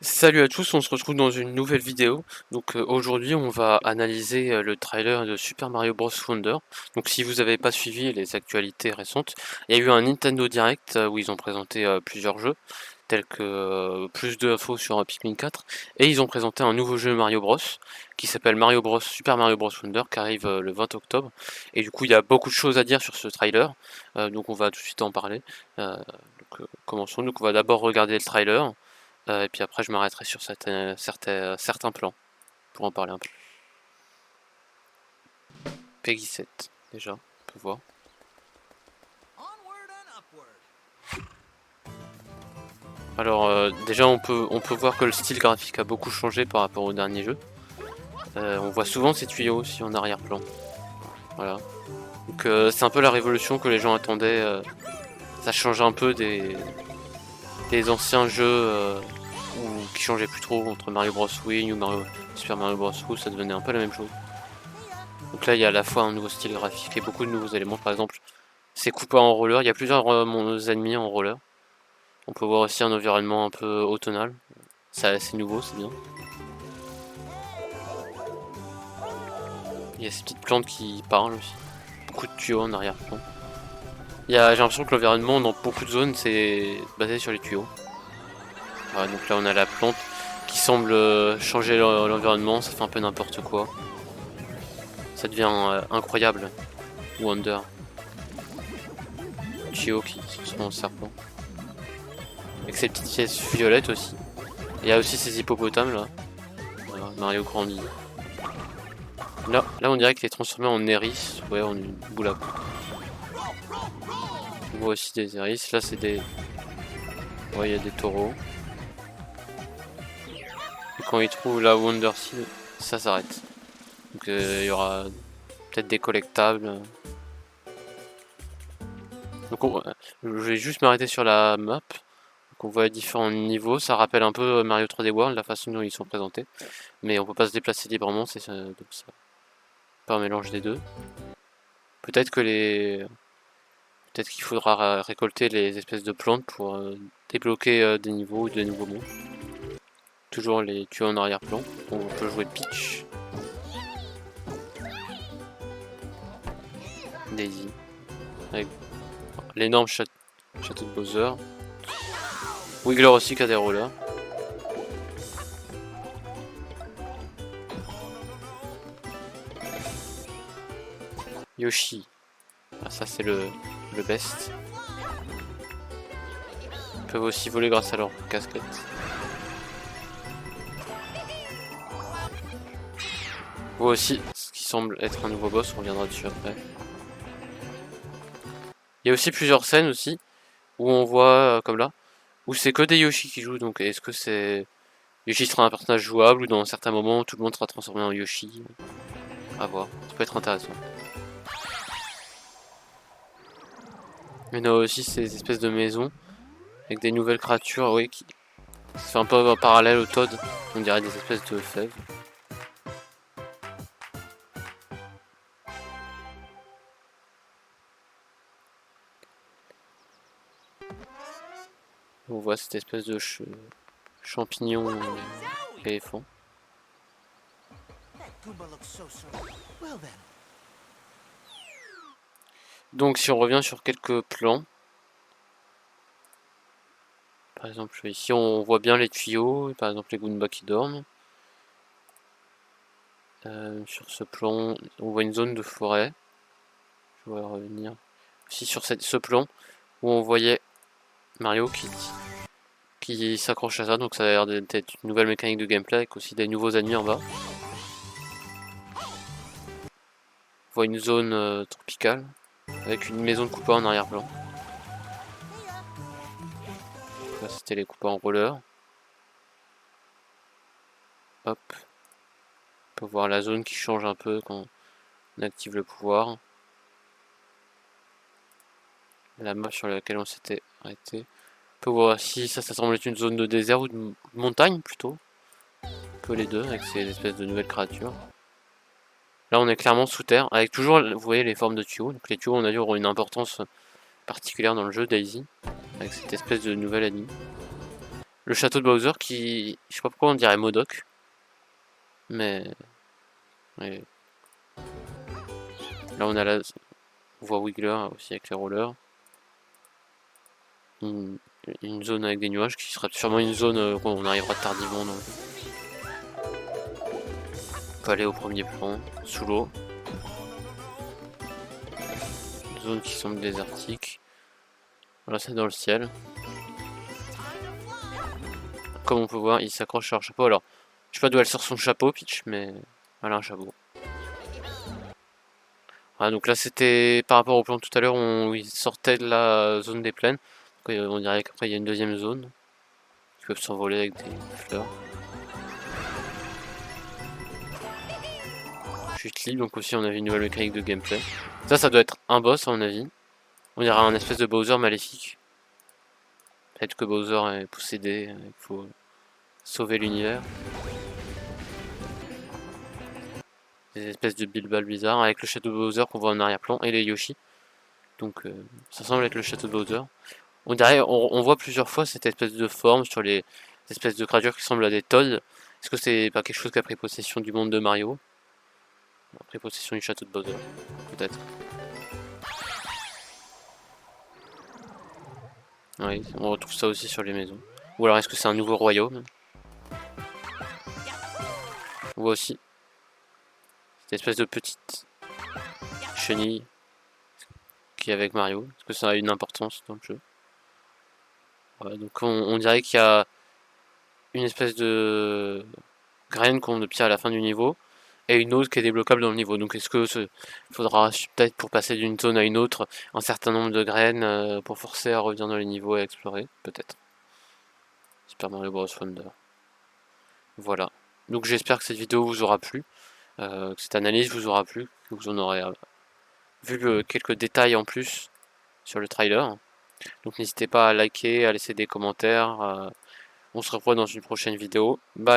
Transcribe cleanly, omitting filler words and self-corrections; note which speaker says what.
Speaker 1: Salut à tous, on se retrouve dans une nouvelle vidéo. Donc aujourd'hui on va analyser le trailer de Super Mario Bros Wonder. Donc si vous n'avez pas suivi les actualités récentes, il y a eu un Nintendo Direct où ils ont présenté plusieurs jeux, tels que plus d'infos sur Pikmin 4, et ils ont présenté un nouveau jeu Mario Bros qui s'appelle Mario Bros Super Mario Bros Wonder qui arrive le 20 octobre. Et du coup il y a beaucoup de choses à dire sur ce trailer, donc on va tout de suite en parler. Commençons, donc on va d'abord regarder le trailer. Et puis après, je m'arrêterai sur certains plans pour en parler un peu. Peggy 7, déjà, on peut voir. Alors, déjà, on peut voir que le style graphique a beaucoup changé par rapport au dernier jeu. On voit souvent ces tuyaux aussi en arrière-plan. Voilà. Donc, c'est un peu la révolution que les gens attendaient. Ça change un peu des anciens jeux qui changeaient plus trop entre Mario Bros Wii ou Super Mario Bros U, ça devenait un peu la même chose. Donc là, il y a à la fois un nouveau style graphique et beaucoup de nouveaux éléments. Par exemple, c'est coupé en roller. Il y a plusieurs ennemis en roller. On peut voir aussi un environnement un peu automnal. C'est nouveau, c'est bien. Il y a ces petites plantes qui parlent aussi. Beaucoup de tuyaux en arrière-plan. J'ai l'impression que l'environnement dans beaucoup de zones c'est basé sur les tuyaux. Voilà, donc là on a la plante qui semble changer l'environnement, ça fait un peu n'importe quoi. Ça devient incroyable. Wonder. Tuyau qui se transforme en serpent. Avec ces petites pièces violettes aussi. Il y a aussi ces hippopotames là. Voilà, Mario grandit. Là on dirait qu'il est transformé en héris, ouais, en une boule à poudre. On voit aussi des héris, là c'est des... Ouais, il y a des taureaux. Et quand il trouve la Wonder Seed, ça s'arrête. Donc il y aura peut-être des collectables. Donc je vais juste m'arrêter sur la map. Donc on voit les différents niveaux, ça rappelle un peu Mario 3D World, la façon dont ils sont présentés. Mais on peut pas se déplacer librement, c'est ça, donc ça. Pas un mélange des deux. Peut-être que les... Peut-être qu'il faudra récolter les espèces de plantes pour débloquer des niveaux ou des nouveaux mondes. Toujours les tuyaux en arrière-plan. On peut jouer Peach. Daisy. Avec l'énorme château de Bowser. Wiggler aussi qui a des rollers. Yoshi. Ah, ça c'est le best. Ils peuvent aussi voler grâce à leur casquette. On voit aussi ce qui semble être un nouveau boss, on reviendra dessus après. Il y a aussi plusieurs scènes aussi où on voit, comme là, où c'est que des Yoshi qui jouent. Donc est-ce que c'est... Yoshi sera un personnage jouable ou dans certains moments tout le monde sera transformé en Yoshi? À voir, ça peut être intéressant. Il y en a aussi ces espèces de maisons avec des nouvelles créatures, oui, qui sont un peu en parallèle au Toad. On dirait des espèces de fèves. On voit cette espèce de champignon éléphant. Donc si on revient sur quelques plans, par exemple ici on voit bien les tuyaux, par exemple les Goombas qui dorment. Sur ce plan, on voit une zone de forêt. Je vais revenir aussi sur ce plan où on voyait Mario qui s'accroche à ça, donc ça a l'air d'être une nouvelle mécanique de gameplay avec aussi des nouveaux ennemis en bas. On voit une zone tropicale avec une maison de Koopa en arrière-plan. Là c'était les Koopas en roller. Hop. On peut voir la zone qui change un peu quand on active le pouvoir. La map sur laquelle on s'était arrêté. On peut voir si ça semble être une zone de désert ou de montagne plutôt. Un peu les deux avec ces espèces de nouvelles créatures. Là on est clairement sous terre avec toujours, vous voyez, les formes de tuyaux. Donc les tuyaux on a dit auront une importance particulière dans le jeu Daisy. Avec cette espèce de nouvelle ennemie. le château de Bowser qui... Je sais pas pourquoi on dirait Modoc. Mais... Ouais. Là on a la... On voit Wiggler aussi avec les rollers. Une zone avec des nuages qui sera sûrement une zone où on arrivera tardivement. Donc. On peut aller au premier plan, sous l'eau. Zone qui semble désertique. Voilà, c'est dans le ciel. Comme on peut voir, il s'accroche à leur chapeau. Alors, je sais pas d'où elle sort son chapeau, Peach, mais elle a un chapeau. Voilà, donc là, c'était par rapport au plan tout à l'heure où il sortait de la zone des plaines. Donc, on dirait qu'après, il y a une deuxième zone. Qui peuvent s'envoler avec des fleurs. Chute libre, donc aussi, on avait une nouvelle mécanique de gameplay. Ça doit être un boss, à mon avis. On dirait un espèce de Bowser maléfique. Peut-être que Bowser est possédé, il faut sauver l'univers. Des espèces de billes-balles bizarres avec le château de Bowser qu'on voit en arrière-plan et les Yoshi. Donc ça ressemble avec le château de Bowser. On voit plusieurs fois cette espèce de forme sur les espèces de créatures qui ressemblent à des Toads. Est-ce que c'est pas quelque chose qui a pris possession du monde de Mario? A pris possession du château de Bowser, peut-être. Oui, on retrouve ça aussi sur les maisons. Ou alors est-ce que c'est un nouveau royaume? On voit aussi cette espèce de petite chenille qui est avec Mario. Est-ce que ça a une importance dans le jeu? Voilà, donc on dirait qu'il y a une espèce de graine qu'on obtient à la fin du niveau et une autre qui est débloquable dans le niveau. Donc est-ce que faudra peut-être pour passer d'une zone à une autre un certain nombre de graines pour forcer à revenir dans les niveaux et à explorer? Peut-être. Super Mario Bros Wonder. Voilà. Donc j'espère que cette vidéo vous aura plu, que cette analyse vous aura plu, que vous en aurez vu quelques détails en plus sur le trailer. Donc n'hésitez pas à liker, à laisser des commentaires. On se revoit dans une prochaine vidéo. Bye!